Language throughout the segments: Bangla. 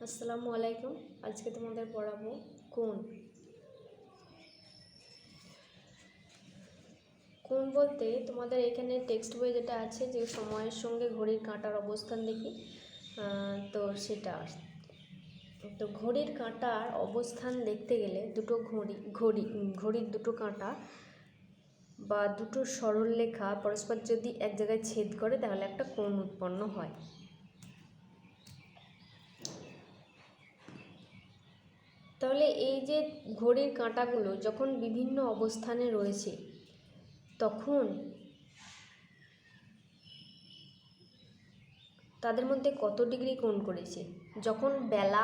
আসসালামু আলাইকুম। আজকে তোমাদের পড়াবো কোণ। কোণ বলতে তোমাদের এখানে টেক্সট বই যেটা আছে যে সময়ের সঙ্গে ঘড়ির কাঁটার অবস্থান দেখি, তো সেটা তো ঘড়ির কাঁটার অবস্থান দেখতে গেলে দুটো ঘড়ির দুটো কাঁটা বা দুটো সরলরেখা পরস্পর যদি এক জায়গায় ছেদ করে তাহলে একটা কোণ উৎপন্ন হয়। তাহলে এই যে ঘড়ির কাঁটাগুলো যখন বিভিন্ন অবস্থানে রয়েছে তখন তাদের মধ্যে কত ডিগ্রি কোণ করেছে। যখন বেলা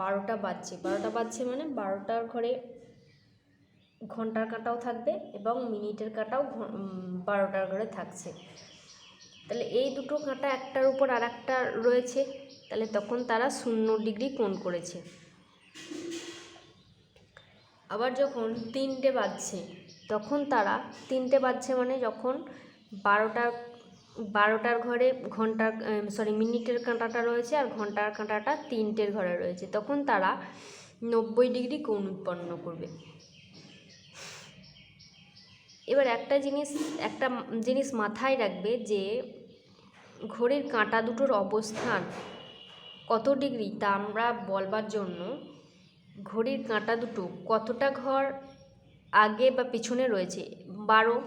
বারোটা বাজছে মানে 12টার ঘরে ঘন্টার কাঁটাও থাকবে এবং মিনিটের কাঁটাও 12টার ঘরে থাকছে। তাহলে এই দুটো কাঁটা একটার উপর আর একটা রয়েছে, তাহলে তখন তারা 0 ডিগ্রি কোণ করেছে। আবার যখন 3টে বাজছে তখন তারা 3টে বাজছে মানে যখন বারোটার ঘরে মিনিটের কাঁটাটা রয়েছে আর ঘন্টার কাঁটাটা 3টের ঘরে রয়েছে, তখন তারা 90 ডিগ্রি কোণ উৎপন্ন করবে। এবার একটা জিনিস মাথায় রাখবে যে ঘড়ির কাঁটা দুটোর অবস্থান কত ডিগ্রি তা আমরা বলবার জন্য ঘড়ির কাঁটা দুটো কতটা ঘর আগে বা পিছনে রয়েছে। 12,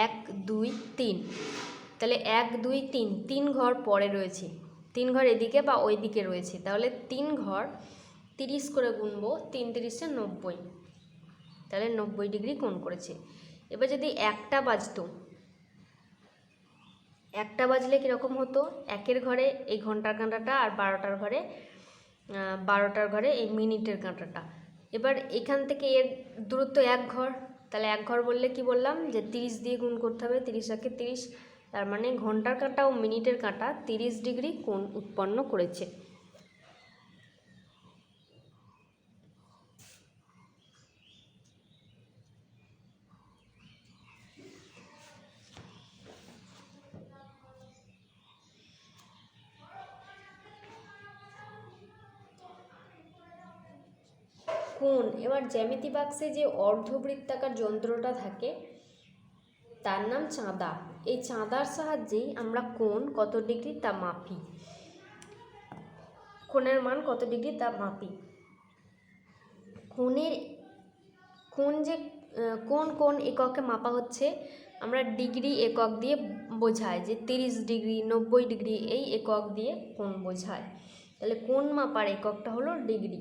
1, 2, 3, তাহলে 1, 2, 3 3 ঘর পরে রয়েছে, 3 ঘর এদিকে বা ওই দিকে রয়েছে, তাহলে 3 ঘর 30 করে গুনবো, 3 30 90, তাহলে 90 ডিগ্রি কোণ করেছে। এবার যদি একটা বাজলে কীরকম হতো, 1-এর ঘরে এই ঘন্টার কাঁটাটা আর 12টার ঘরে এই মিনিটের কাঁটাটা। এবার এখান থেকে এর দূরত্ব 1 ঘর, তাহলে 1 ঘর বললে কি বললাম যে 30 দিয়ে গুণ করতে হবে, 30 × 30, তার মানে ঘন্টার কাঁটা ও মিনিটের কাঁটা 30 ডিগ্রি কোণ উৎপন্ন করেছে। কোণ। এবার জ্যামিতি বাক্সে যে অর্ধবৃত্তাকার যন্ত্রটা থাকে তার নাম চাঁদা। এই চাঁদার সাহায্যেই আমরা কোণ কত ডিগ্রি তা মাপি, কোণের মান কত ডিগ্রি তা মাপি। কোন এককে মাপা হচ্ছে, আমরা ডিগ্রি একক দিয়ে বোঝাই যে 30 ডিগ্রি 90 ডিগ্রি এই একক দিয়ে কোণ বোঝায়। তাহলে কোণ মাপার এককটা হলো ডিগ্রি।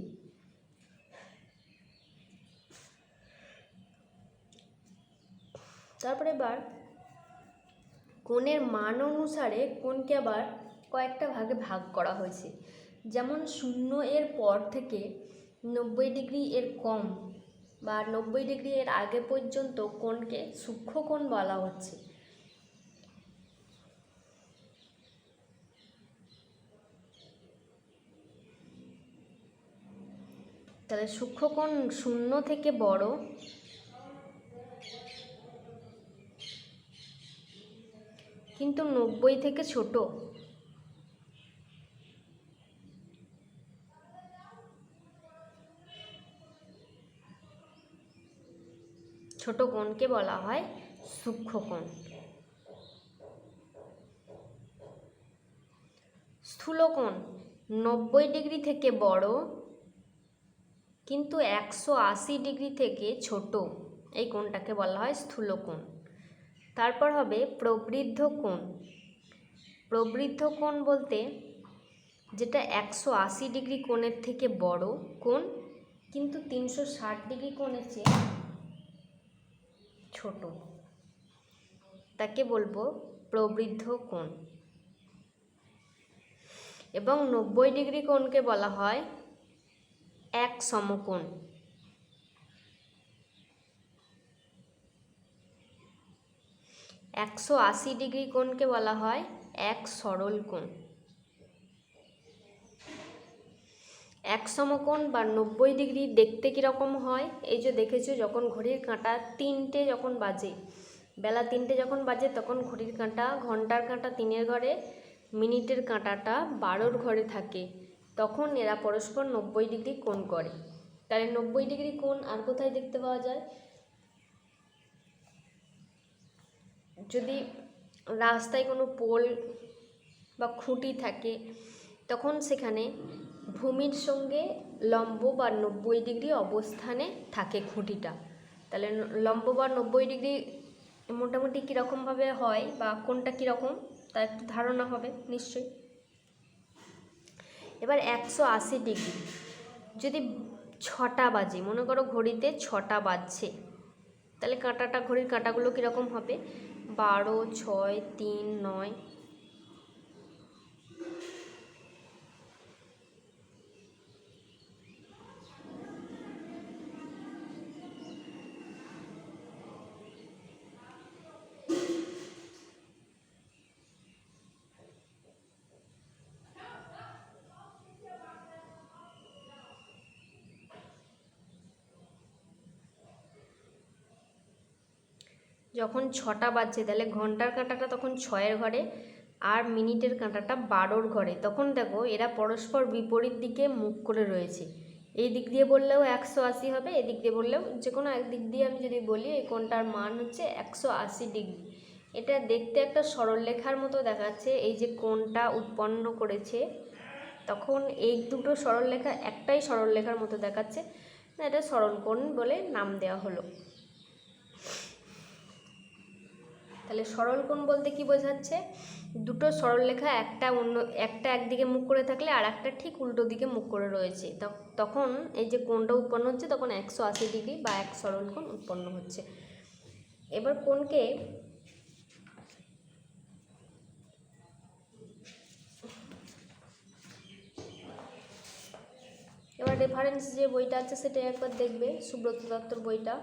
তারপরে এবার কোণের মান অনুসারে কোণকে আবার কয়েকটা ভাগে ভাগ করা হয়েছে। যেমন 0 এর পর থেকে 90 ডিগ্রি এর কম বা 90 ডিগ্রি এর আগে পর্যন্ত কোণকে সূক্ষ্ম কোণ বলা হচ্ছে। তাহলে সূক্ষ্ম কোণ 0 থেকে বড়, কিন্তু 90 থেকে ছোট। ছোট কোণকে বলা হয় সূক্ষ্ম কোণ। স্থূল কোণ 90 ডিগ্রি থেকে বড় কিন্তু 180 ডিগ্রি থেকে ছোট, এই কোণটাকে বলা হয় স্থূল কোণ। তারপর হবে প্রবৃদ্ধ কোণ। প্রবৃদ্ধ কোণ বলতে যেটা 180 ডিগ্রি কোণের থেকে বড় কোণ কিন্তু 360 ডিগ্রি কোণের চেয়ে ছোট, তাকে বলবো প্রবৃদ্ধ কোণ। এবং 90 ডিগ্রি কোণকে বলা হয় এক সমকোণ। 180 ডিগ্রি কোণকে বলা হয় এক সরল কোণ। এক সমকোণ বা 90 ডিগ্রি দেখতে কীরকম হয়, এই যে দেখেছো যখন ঘড়ির কাঁটা 3টে যখন বাজে, বেলা 3টে যখন বাজে তখন ঘড়ির কাঁটা ঘন্টার কাঁটা 3-এর ঘরে মিনিটের কাঁটাটা 12 ঘরে থাকে, তখন এরা পরস্পর 90 ডিগ্রি কোণ করে। তাহলে 90 ডিগ্রি কোণ আর কোথায় দেখতে পাওয়া যায়? যদি রাস্তায় কোনো পোল বা খুঁটি থাকে, তখন সেখানে ভূমির সঙ্গে লম্ব বা 90 ডিগ্রি অবস্থানে থাকে খুঁটিটা। তাহলে লম্ব বা 90 ডিগ্রি মোটামুটি কীরকমভাবে হয় বা কোনটা কীরকম তার একটু ধারণা হবে নিশ্চয়ই। এবার 180 ডিগ্রি যদি 6টা বাজে, মনে করো ঘড়িতে 6টা বাজছে, তাহলে কাঁটাটা, ঘড়ির কাঁটাগুলো কীরকম হবে? 12, 6, 3, 9। যখন 6টা বাজছে তাহলে ঘন্টার কাঁটাটা তখন 6-এর ঘরে আর মিনিটের কাঁটাটা 12-র ঘরে। তখন দেখো এরা পরস্পর বিপরীত দিকে মুখ করে রয়েছে। এই দিক দিয়ে বললেও 180 হবে, এদিক দিয়ে বললেও যে কোনো এক দিক দিয়ে আমি যদি বলি এই কোণটার মান হচ্ছে 180 ডিগ্রি। এটা দেখতে একটা সরলরেখার মতো দেখাচ্ছে। এই যে কোণটা উৎপন্ন করেছে, তখন এই দুটো সরলরেখা একটাই সরলরেখার মতো দেখাচ্ছে, না এটা সরলকোণ বলে নাম দেওয়া হলো। তাহলে সরলকোণ বলতে কি বোঝাচ্ছে? দুটো সরলরেখা একটা একদিকে মুখ করে থাকলে আর একটা ঠিক উল্টো দিকে মুখ করে রয়েছে, তখন এই যে কোণটা উৎপন্ন হচ্ছে তখন 180 ডিগ্রি বা এক সরলকোণ উৎপন্ন হচ্ছে। এবার কোণকে রেফারেন্স যে বইটা আছে সেটা একবার দেখবে, সুব্রত দত্তর বইটা।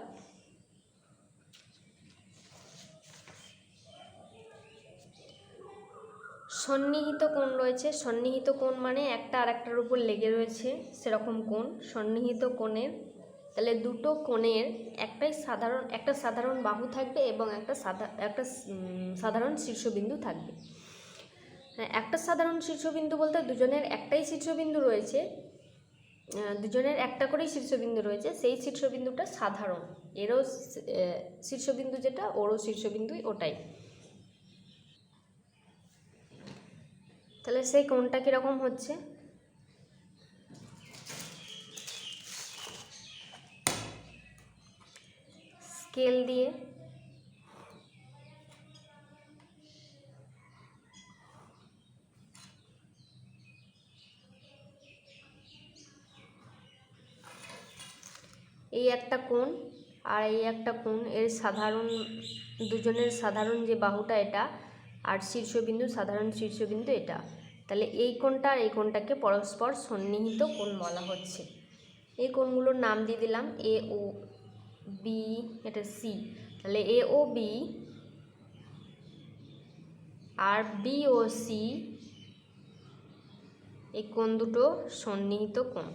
সন্নিহিত কোণ রয়েছে। সন্নিহিত কোণ মানে একটা আর একটার উপর লেগে রয়েছে সেরকম কোণ সন্নিহিত কোণের। তাহলে দুটো কোণের একটা সাধারণ বাহু থাকবে এবং একটা সাধারণ শীর্ষবিন্দু থাকবে। একটা সাধারণ শীর্ষবিন্দু বলতে দুজনের একটাই শীর্ষবিন্দু রয়েছে, দুজনের একটা করেই শীর্ষবিন্দু রয়েছে, সেই শীর্ষবিন্দুটা সাধারণ। এরও শীর্ষবিন্দু যেটা, ওরও শীর্ষবিন্দুই ওটাই। তাহলে সেই কোণটা কীরকম হচ্ছে? স্কেল দিয়ে এই একটা কোণ আর এই একটা কোণ, এর দুজনের সাধারণ যে বাহুটা এটা, আর সাধারণ শীর্ষবিন্দু এটা। তাহলে এই কোণটা আর এই কোণটাকে পরস্পর সন্নিহিত কোণ বলা হচ্ছে। এই কোণগুলোর নাম দিয়ে দিলাম এ ও বি, এটা সি। তাহলে এ ও বি আর বি ও সি, এই কোণ দুটো সন্নিহিত কোণ।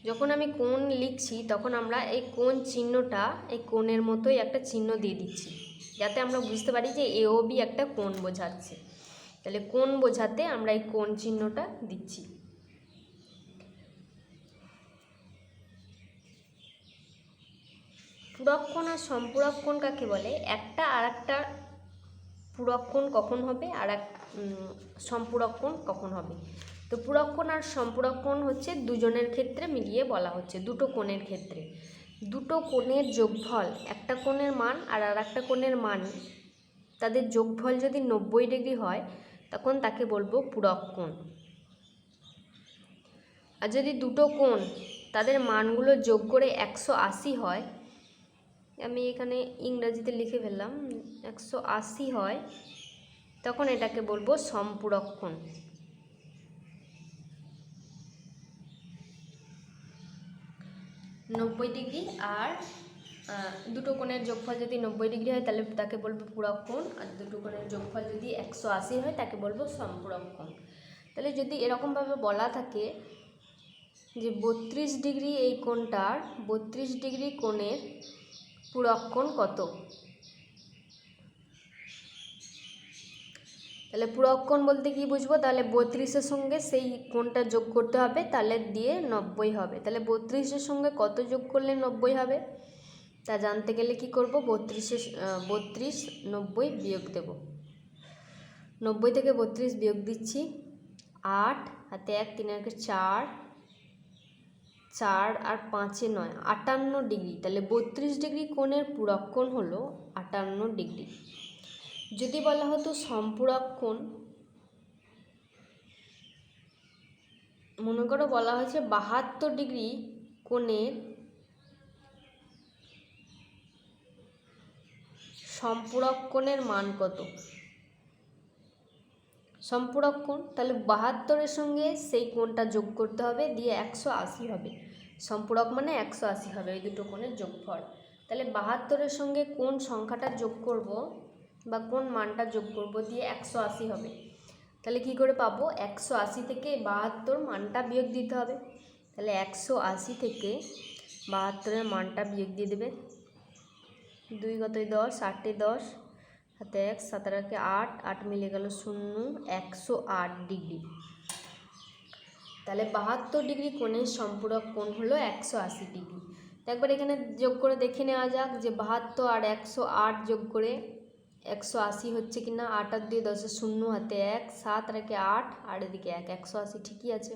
যখন আমি কোণ লিখছি তখন আমরা এই কোণ চিহ্নটা এই কোণের মতোই একটা চিহ্ন দিয়ে দিচ্ছি, যাতে আমরা বুঝতে পারি যে এ ও বি একটা কোণ বোঝাচ্ছে। তাহলে কোণ বোঝাতে আমরা এই কোণ চিহ্নটা দিচ্ছি। পূরক কোণ আর সম্পূরক কোণ কাকে বলে? একটা আর একটা পূরক কোণ কখন হবে আর সম্পূরক কোণ কখন হবে? তো পূরক কোণ আর সম্পূরক কোণ হচ্ছে দুজনের ক্ষেত্রে মিলিয়ে বলা হচ্ছে, দুটো কোণের ক্ষেত্রে। দুটো কোণের যোগফল, একটা কোণের মান আর একটা কোণের মান, তাদের যোগফল যদি 90 ডিগ্রি হয় তখন তাকে বলবো পূরক কোণ। আর যদি দুটো কোণ তাদের মানগুলো যোগ করে 180 হয়, আমি এখানে ইংরেজিতে লিখে ফেললাম, 180 হয়, তখন এটাকে বলবো সম্পূরক কোণ। নব্বই ডিগ্রি আর দুটো কোণের যোগফল যদি 90 ডিগ্রি হয় তাহলে তাকে বলবো পূরক কোণ, আর দুটো কোণের যোগফল যদি 180 হয় তাকে বলবো সম্পূরক কোণ। তাহলে যদি এরকমভাবে বলা থাকে যে 32 ডিগ্রি এই কোণটার 32 ডিগ্রি কোণের পূরক কোণ কত। তাহলে পূরক কোণ বলতে কি বুঝবো, তাহলে 32-এর সঙ্গে সেই কোণটা যোগ করতে হবে, তাহলে দিয়ে 90 হবে। তাহলে 32-এর সঙ্গে কত যোগ করলে 90 হবে, তা জানতে গেলে কি করব, 32 90 বিয়োগ দেব। 90 থেকে 32 বিয়োগ দিচ্ছি, 8 হাতে 1 3 1 4, 4 আর 5 9, 58 ডিগ্রি। তাহলে 32 ডিগ্রি কোণের পূরক কোণ হলো 58 ডিগ্রি। যদি বলা হতো সম্পূরক কোণ, মনে করো বলা হয়েছে 72 ডিগ্রি কোণের সম্পূরক কোণের মান কত। সম্পূরক কোণ, তাহলে 72-এর সঙ্গে সেই কোণটা যোগ করতে হবে, দিয়ে 180 হবে। সম্পূরক মানে 180 হবে এই দুটো কোণের যোগফল। তাহলে 72-এর সঙ্গে কোন সংখ্যাটা যোগ করব বা কোন মানটা যোগ করব, দিয়ে 180 হবে। তাহলে কি করে পাবো, 180 থেকে 72 মানটা বিয়োগ দিতে হবে। তাহলে 180 থেকে 72-এর মানটা বিয়োগ দিয়ে দেবে। 2 কতই 10, 8 10 হাতে 1 7 রাখে 8, 8 মিলে গেল 0, 108 ডিগ্রি। তাহলে 72 ডিগ্রি কোণের সম্পূরক কোণ হলো 180 ডিগ্রি। তো একবার এখানে যোগ করে দেখে নেওয়া যাক যে 72 আর 108 যোগ করে 180 হচ্ছে কিনা। 8 আর 2 10, 0 হাতে 1 7 রাখে 8 আর এদিকে 1, 180 ঠিকই আছে।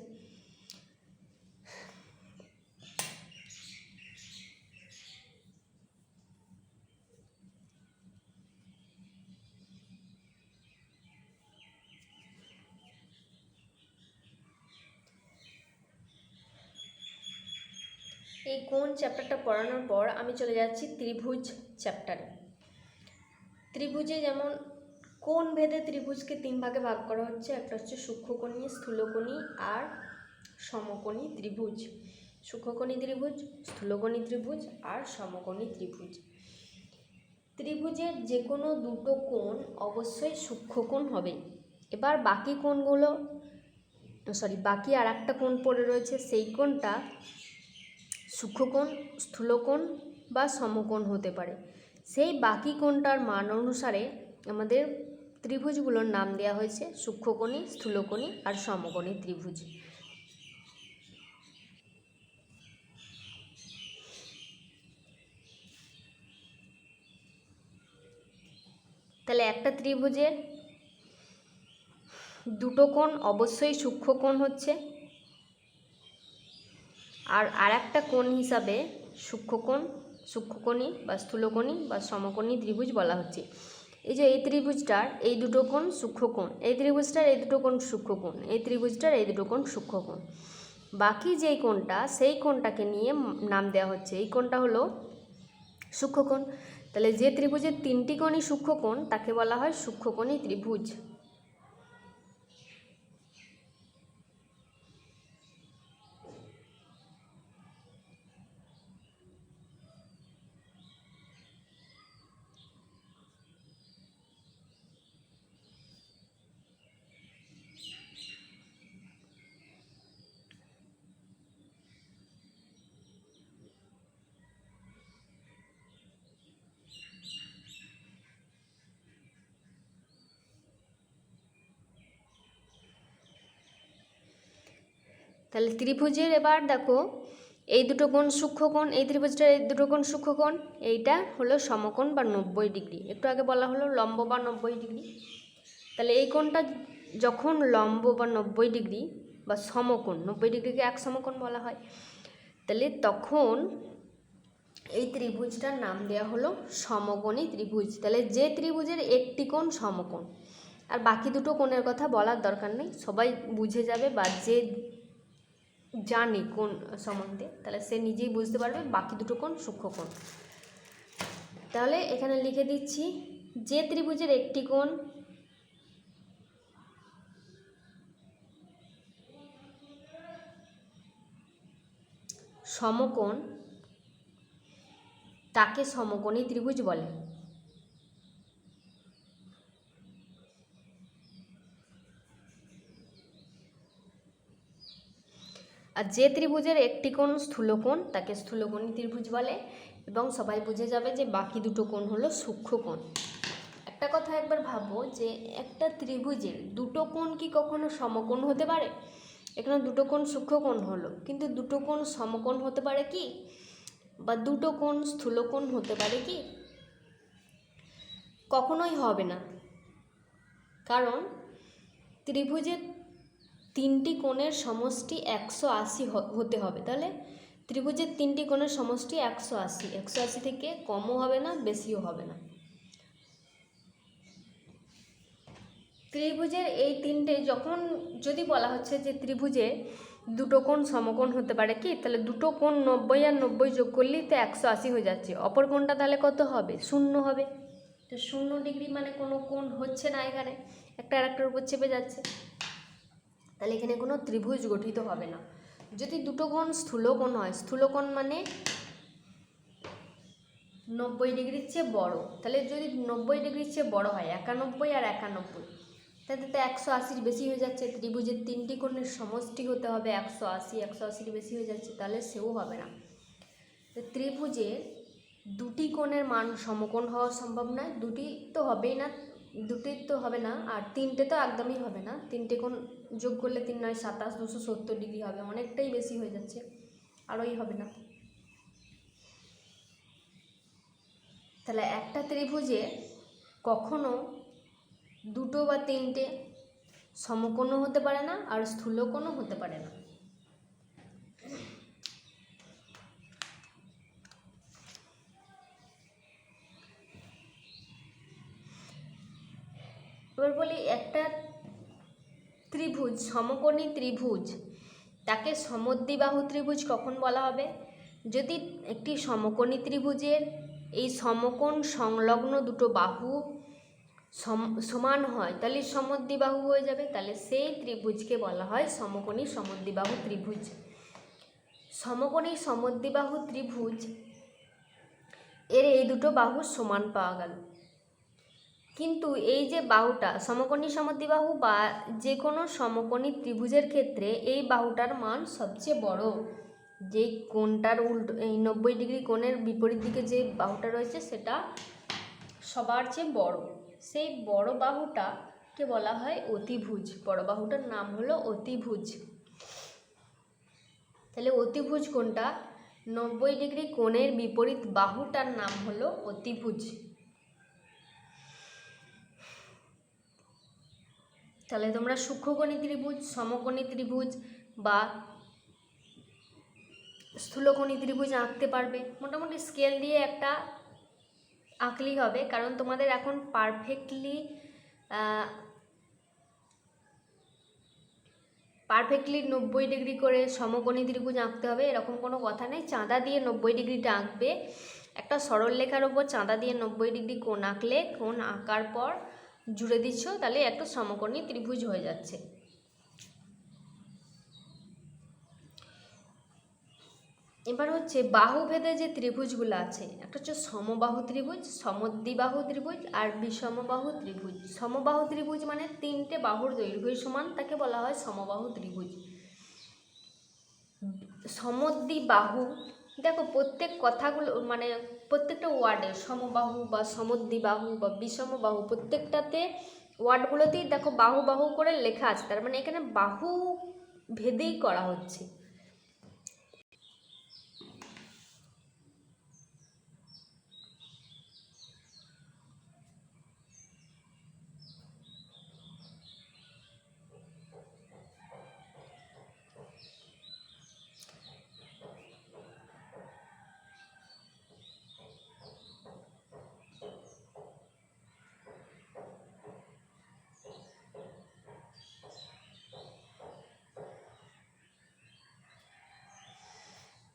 এই কোণ চ্যাপ্টারটা পড়ানোর পর আমি চলে যাচ্ছি ত্রিভুজ চ্যাপ্টারে। ত্রিভুজে যেমন কোণ ভেদে ত্রিভুজকে 3 ভাগে ভাগ করা হচ্ছে। একটা হচ্ছে সূক্ষ্মকোণী, স্থূলকোণী আর সমকোণী ত্রিভুজ। সূক্ষ্মকোণী ত্রিভুজ, স্থূলকোণী ত্রিভুজ আর সমকোণী ত্রিভুজ। ত্রিভুজের যে কোনো দুটো কোণ অবশ্যই সূক্ষ্মকোণ হবে। এবার বাকি কোণগুলো বাকি আর একটা কোণ পড়ে রয়েছে, সেই কোণটা সূক্ষ্মকোণ, স্থূলকোণ বা সমকোণ হতে পারে। সেই বাকি কোণটার মান অনুসারে আমাদের ত্রিভুজগুলোর নাম দেওয়া হয়েছে সূক্ষ্মকোণী, স্থূলকোণী আর সমকোণী ত্রিভুজ। তাহলে একটা ত্রিভুজের দুটো কোণ অবশ্যই সূক্ষ্মকোণ হচ্ছে, আর একটা কোণ হিসাবে সূক্ষ্মকোণী বা স্থূলকোণী বা সমকোণী ত্রিভুজ বলা হচ্ছে। এই যে এই ত্রিভুজটার এই দুটো কোণ সূক্ষ্মকোণ, এই ত্রিভুজটার এই দুটো কোণ সূক্ষ্মকোণ, এই ত্রিভুজটার এই দুটো কোণ সূক্ষ্মকোণ। বাকি যেই কোণটা সেই কোণটাকে নিয়ে নাম দেওয়া হচ্ছে, এই কোণটা হলো সূক্ষ্মকোণ। তাহলে যে ত্রিভুজের 3টি কোণই সূক্ষ্মকোণ তাকে বলা হয় সূক্ষ্মকোণী ত্রিভুজ। তাহলে ত্রিভুজের এবার দেখো এই দুটো কোণ সূক্ষ্মকোণ, এই ত্রিভুজটার এই দুটো কোণ সূক্ষ্মকোণ, এইটা হলো সমকোণ বা 90 ডিগ্রি। একটু আগে বলা হলো লম্ব বা 90 ডিগ্রি। তাহলে এই কোণটা যখন লম্ব বা 90 ডিগ্রি বা সমকোণ, 90 ডিগ্রিকে এক সমকোণ বলা হয়, তাহলে তখন এই ত্রিভুজটার নাম দেওয়া হলো সমকোণী ত্রিভুজ। তাহলে যে ত্রিভুজের একটি কোণ সমকোণ, আর বাকি দুটো কোণের কথা বলার দরকার নেই, সবাই বুঝে যাবে বা যে জানি কোন সম্বন্ধে তাহলে সে নিজেই বুঝতে পারবে বাকি দুটো কোণ সূক্ষ্মকোণ। তাহলে এখানে লিখে দিচ্ছি, যে ত্রিভুজের একটি কোণ সমকোণ তাকে সমকোণী ত্রিভুজ বলে। আর যে ত্রিভুজের একটি কোণ স্থূলকোণ তাকে স্থূলকোণী ত্রিভুজ বলে, এবং সবাই বুঝে যাবে যে বাকি দুটো কোণ হলো সূক্ষ্মকোণ। একটা কথা একবার ভাবো যে একটা ত্রিভুজের দুটো কোণ কি কখনো সমকোণ হতে পারে? এখানে দুটো কোণ সূক্ষ্মকোণ হলো, কিন্তু দুটো কোণ সমকোণ হতে পারে কি? বা দুটো কোণ স্থূলকোণ হতে পারে কি? কখনোই হবে না। কারণ ত্রিভুজের তিনটি কোণের সমষ্টি 180 হতে হবে। তাহলে ত্রিভুজের তিনটি কোণের সমষ্টি 180, 180 থেকে কমও হবে না, বেশিও হবে না। ত্রিভুজের এই তিনটে যখন যদি বলা হচ্ছে যে ত্রিভুজে দুটো কোণ সমকোণ হতে পারে কি, তাহলে দুটো কোণ 90 আর 90 যোগ করলেই তো 180 হয়ে যাচ্ছে। অপর কোণটা তাহলে কত হবে? 0 হবে। তো 0 ডিগ্রি মানে কোনো কোণ হচ্ছে না, এখানে একটা আরেকটার উপর চেপে যাচ্ছে, তাহলে এখানে কোনো ত্রিভুজ গঠিত হবে না। যদি দুটো কোণ স্থূলকোণ হয়, স্থূলকোণ মানে 90 ডিগ্রির চেয়ে বড়, তাহলে যদি 90 ডিগ্রির চেয়ে বড় হয় 91 আর 91, তাহলে তো 180 বেশি হয়ে যাচ্ছে। ত্রিভুজের তিনটি কোণের সমষ্টি হতে হবে 180, 180 বেশি হয়ে যাচ্ছে, তাহলে সেও হবে না। ত্রিভুজের দুটি কোণের মান সমকোণ হওয়া সম্ভব নয়, দুটি তো হবেই না, দুটি তো হবে না, আর তিনটে তো একদমই হবে না। তিনটে কোণ যোগ করলে 3 9 27, 270 ডিগ্রি হবে, অনেকটাই বেশি হয়ে যাচ্ছে, আরোই হবে না। তাহলে একটা ত্রিভুজে কখনো দুটো বা তিনটে সমকোণও হতে পারে না, আর স্থূলকোণও হতে পারে না। এবার বলি, একটা ত্রিভুজ সমকোণী ত্রিভুজ তাকে সমদ্বিবাহু ত্রিভুজ কখন বলা হবে? যদি একটি সমকোণী ত্রিভুজের এই সমকোণ সংলগ্ন দুটো বাহু সমান হয়, তাহলে সমদ্বিবাহু হয়ে যাবে, তাহলে সেই ত্রিভুজকে বলা হয় সমকোণী সমদ্বিবাহু ত্রিভুজ। সমকোণী সমদ্বিবাহু ত্রিভুজ এর এই দুটো বাহু সমান পাওয়া গেল, কিন্তু এই যে বাহুটা সমকোণী সমদ্বিবাহু বা যে কোনো সমকোণী ত্রিভুজের ক্ষেত্রে এই বাহুটার মান সবচেয়ে বড়। যে কোণটার উল্টো, এই 90 ডিগ্রি কোণের বিপরীত দিকে যে বাহুটা রয়েছে সেটা সবার চেয়ে বড়। সেই বড় বাহুটাকে বলা হয় অতিভুজ। বড় বাহুটার নাম হলো অতিভুজ। তাহলে অতিভুজ কোণটা 90 ডিগ্রি কোণের বিপরীত বাহুটার নাম হলো অতিভুজ। তাহলে তোমরা সূক্ষ্মকোণী ত্রিভুজ, সমকোণী ত্রিভুজ বা স্থূলকোণী ত্রিভুজ আঁকতে পারবে। মোটামুটি স্কেল দিয়ে একটা আঁকলেই হবে, কারণ তোমাদের এখন পারফেক্টলি 90 ডিগ্রি করে সমকোণী ত্রিভুজ আঁকতে হবে এরকম কোনো কথা নেই। চাঁদা দিয়ে 90 ডিগ্রিটা আঁকবে, একটা সরল রেখার ওপর চাঁদা দিয়ে 90 ডিগ্রি কোণ আঁকলে, কোণ আঁকার পর জুড়ে দিচ্ছ, তাহলে একটা সমকোণী ত্রিভুজ হয়ে যাচ্ছে। এবার হচ্ছে বাহুভেদে যে ত্রিভুজগুলো আছে, একটা হচ্ছে সমবাহু ত্রিভুজ, সমদ্বিবাহু ত্রিভুজ আর বিষমবাহু ত্রিভুজ। সমবাহু ত্রিভুজ মানে তিনটে বাহুর দৈর্ঘ্য সমান, তাকে বলা হয় সমবাহু ত্রিভুজ। সমদ্বিবাহু, দেখো প্রত্যেক কথাগুলো মানে প্রত্যেকটা ওয়ার্ডে সমবাহু বা সমদ্বিবাহু বা বিষমবাহু প্রত্যেকটাতে ওয়ার্ডগুলোতেই দেখো বাহু বাহু করে লেখা আছে, তার মানে এখানে বাহু ভেদেই করা হচ্ছে।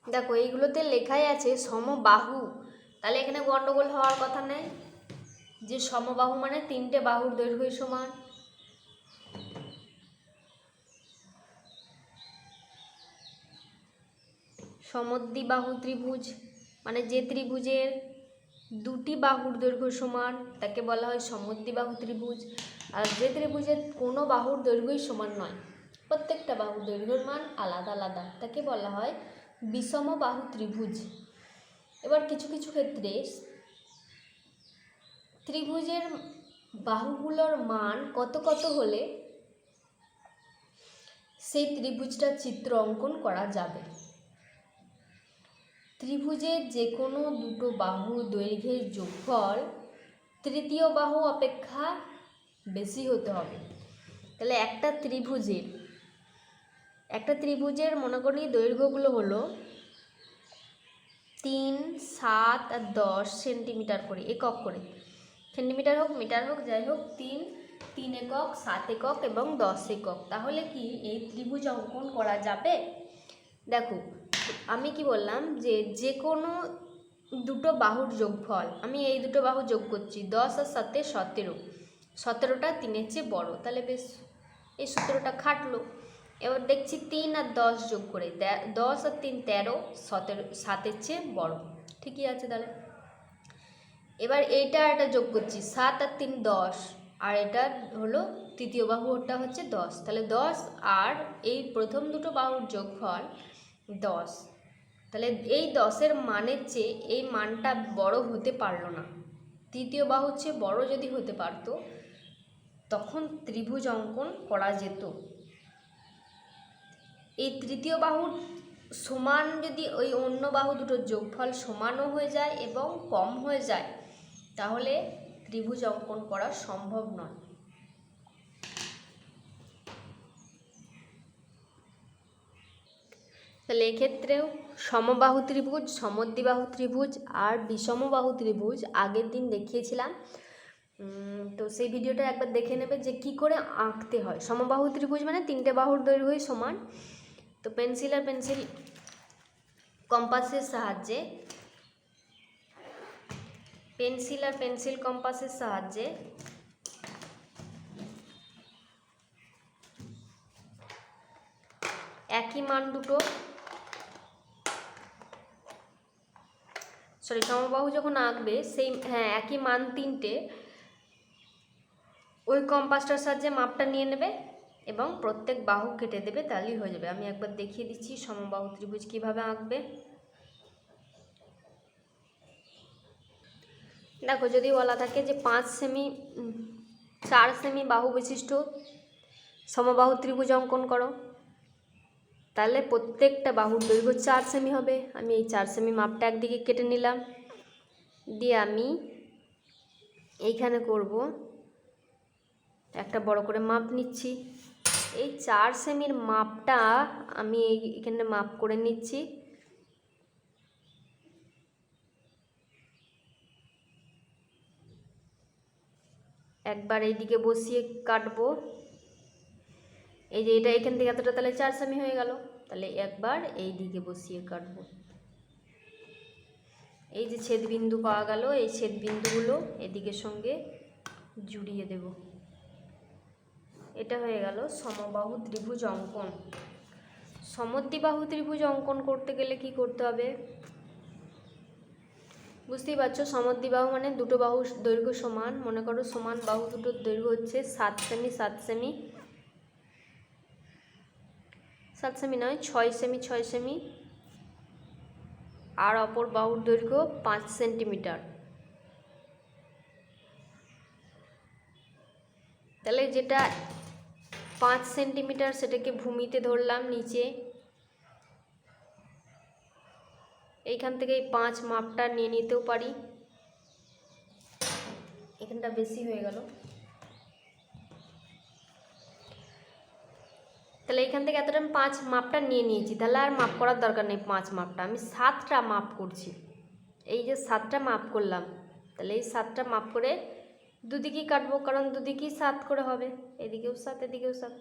দেখো এইগুলোতে লেখাই আছে সমবাহু, তাহলে এখানে গন্ডগোল হওয়ার কথা নেই, যে সমবাহু মানে তিনটে বাহুর দৈর্ঘ্য সমান। সমদ্বিবাহু ত্রিভুজ মানে যে ত্রিভুজের দুটি বাহুর দৈর্ঘ্য সমান তাকে বলা হয় সমদ্বিবাহু ত্রিভুজ। আর যে ত্রিভুজের কোনো বাহুর দৈর্ঘ্যই সমান নয় প্রত্যেকটা বাহুর দৈর্ঘ্যের মান আলাদা আলাদা, তাকে বলা হয় বিষম বাহু ত্রিভুজ। এবার কিছু কিছু ক্ষেত্রে ত্রিভুজের বাহুগুলোর মান কত কত হলে সেই ত্রিভুজটার চিত্র অঙ্কন করা যাবে। ত্রিভুজের যে কোনো দুটো বাহুর দৈর্ঘ্যের যোগফল তৃতীয় বাহু অপেক্ষা বেশি হতে হবে। তাহলে একটা ত্রিভুজের মনে করি দৈর্ঘ্যগুলো হলো 3, 7 আর 10 সেন্টিমিটার করে, একক করে, সেন্টিমিটার হোক মিটার হোক যাই হোক, 3 একক, 7 একক এবং 10 একক। তাহলে কি এই ত্রিভুজ অঙ্কন করা যাবে? দেখো আমি কি বললাম যে কোনো দুটো বাহুর যোগফল, আমি এই দুটো বাহু যোগ করছি, 10 আর 7 17, 17টা 3-এর চেয়ে বড়, তাহলে বেশ এই সূত্রটা খাটলো। এবার দেখছি 3 আর 10 যোগ করে 10 আর 3 13, 7-এর চেয়ে বড়, ঠিকই আছে। তাহলে এবার এইটা এটা যোগ করছি, 7 আর 3 10, আর এটা হলো তৃতীয় বাহুটা হচ্ছে 10, তাহলে 10 আর এই প্রথম দুটো বাহুর যোগফল 10। তাহলে এই 10-এর মানের চেয়ে এই মানটা বড় হতে পারলো না। তৃতীয় বাহুর চেয়ে বড় যদি হতে পারতো তখন ত্রিভুজ অঙ্কন করা যেত। এই তৃতীয় বাহুর সমান যদি ওই অন্য বাহু দুটোর যোগফল সমানও হয়ে যায় এবং কম হয়ে যায় তাহলে ত্রিভুজ অঙ্কন করা সম্ভব নয়। তাহলে এক্ষেত্রেও সমবাহু ত্রিভুজ, সমদ্বিবাহু ত্রিভুজ আর বিষমবাহু ত্রিভুজ আগের দিন দেখিয়েছিলাম, তো সেই ভিডিওটা একবার দেখে নেবে যে কি করে আঁকতে হয়। সমবাহু ত্রিভুজ মানে 3টে বাহুর দৈর্ঘ্যই সমান। তো পেন্সিল কম্পাসের সাহায্যে একই মান দুটো, সমবাহু যখন আঁকবে সেই একই মান 3টে ওই কম্পাসটার সাহায্যে মাপটা নিয়ে নেবে এবং প্রত্যেক বাহু কেটে দেবে, তাহলেই হয়ে যাবে। আমি একবার দেখিয়ে দিচ্ছি সমবাহু ত্রিভুজ কীভাবে আঁকবে। দেখো যদি বলা থাকে যে 4 সেমি বাহু বিশিষ্ট সমবাহু ত্রিভুজ অঙ্কন করো, তাহলে প্রত্যেকটা বাহুর দৈর্ঘ্য 4 সেমি হবে। আমি এই 4 সেমি মাপটা একদিকে কেটে নিলাম, দিয়ে আমি এইখানে করব একটা বড় করে মাপ নিচ্ছি। এই 4 সেমির মাপটা আমি এইখানে মাপ করে নিচ্ছি। একবার এইদিকে বসিয়ে কাটবো, এই যে এটা এখান থেকে এতটা, তাহলে 4 সেমি হয়ে গেল। তাহলে একবার এই দিকে বসিয়ে কাটবো, এই যে ছেদ বিন্দু পাওয়া গেল, এই ছেদ বিন্দুগুলো এদিকের সঙ্গে জুড়িয়ে দেব। এটা হয়ে গেল সমবাহু ত্রিভুজ অঙ্কন। সমদ্বিবাহু ত্রিভুজ অঙ্কন করতে গেলে কি করতে হবে বুঝতেই পারছো। সমদ্বিবাহু মানে দুটো বাহুর দৈর্ঘ্য সমান, মনে করো সমান বাহু দুটোর দৈর্ঘ্য হচ্ছে 7 সেমি 7 সেমি, 7 সেমি নয় 6 সেমি 6 সেমি, আর অপর বাহুর দৈর্ঘ্য 5 সেন্টিমিটার। তাহলে যেটা 5 সেন্টিমিটার সেটাকে ভূমিতে ধরলাম নিচে, এইখান থেকে এই 5 মাপটা নিয়ে নিতেও পারি, এখানটা বেশি হয়ে গেল। তাহলে এইখান থেকে এতটা আমি 5 মাপটা নিয়ে নিয়েছি, তাহলে আর মাপ করার দরকার নেই। 5 মাপটা আমি 7টা মাপ করছি, এই যে 7টা মাপ করলাম, তাহলে এই 7টা মাপ করে দুদিকেই কাটবো, কারণ দুদিকেই 7 করে হবে, এদিকেও 7 এদিকেও 7।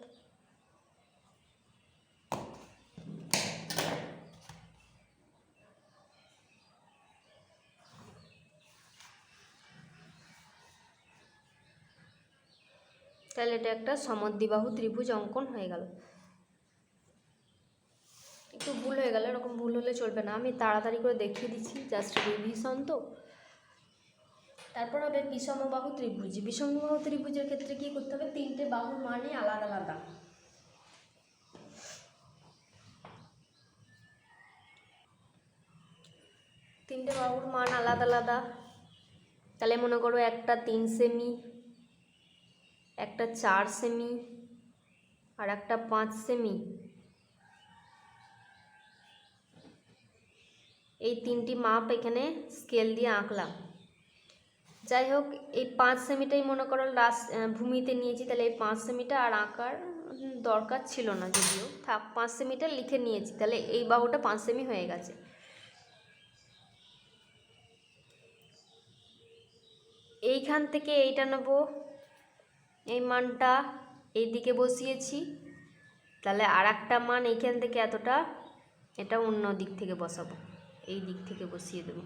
তাহলে এটা একটা সমদ্বিবাহু ত্রিভুজ অঙ্কন হয়ে গেল। একটু ভুল হয়ে গেল, এরকম ভুল হলে চলবে না, আমি তাড়াতাড়ি করে দেখিয়ে দিচ্ছি, জাস্ট রিভিশন তো। তারপর হবে বিষমবাহু ত্রিভুজ। বিষমবাহু ত্রিভুজের ক্ষেত্রে কী করতে হবে, 3টে বাহুর মানই আলাদা আলাদা। তিনটে বাহুর মান আলাদা আলাদা। তাহলে মনে করো একটা 3 সেমি, একটা 4 সেমি, আর একটা 5 সেমি। এই তিনটি মাপ এখানে স্কেল দিয়ে আঁকলাম। যাই হোক, এই 5 সেমিটাই মনে করো লাস্ট ভূমিতে নিয়েছি, তাহলে এই 5 সেমিটা আর আঁকার দরকার ছিল না, যদিও থাক, 5 সেমিটা লিখে নিয়েছি, তাহলে এই বাহুটা 5 সেমি হয়ে গেছে। এইখান থেকে এইটা নেব, এই মানটা এই দিকে বসিয়েছি, তাহলে আর একটা মান এইখান থেকে এতটা, এটা অন্য দিক থেকে বসাবো, এই দিক থেকে বসিয়ে দেব।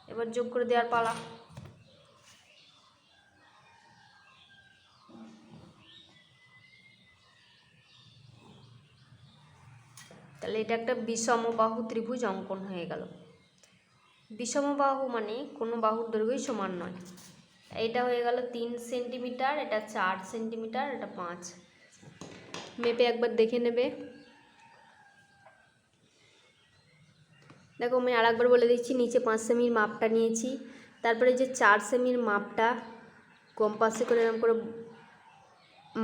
এবার যোগ করে দেওয়ার পালা। তাহলে এটা একটা বিষমবাহু ত্রিভুজ অঙ্কন হয়ে গেল। বিষমবাহু মানে কোনো বাহুর দৈর্ঘ্যই সমান নয়। এটা হয়ে গেল 3 সেন্টিমিটার, এটা 4 সেন্টিমিটার, এটা 5। মেপে একবার দেখে নেবে। দেখো আমি আরেকবার বলে দিচ্ছি, নিচে 5 সেমির মাপটা নিয়েছি, তারপরে যে 4 সেমির মাপটা কম্পাসে করে এরকম করে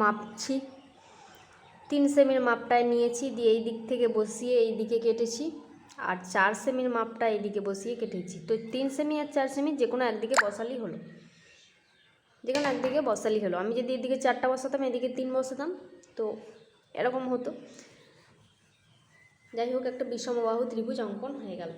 মাপছি, 3 সেমির মাপটায় নিয়েছি, দিয়ে এই দিক থেকে বসিয়ে এই দিকে কেটেছি, আর 4 সেমির মাপটা এইদিকে বসিয়ে কেটেছি। তো 3 সেমি আর 4 সেমি যে কোনো একদিকে বসালেই হলো, যে কোনো একদিকে বসালেই হলো। আমি যদি এদিকে 4টা বসাতাম, এদিকে 3 বসাতাম, তো এরকম হতো। যাই হোক, একটা বিষমবাহু ত্রিভুজ অঙ্কন হয়ে গেল।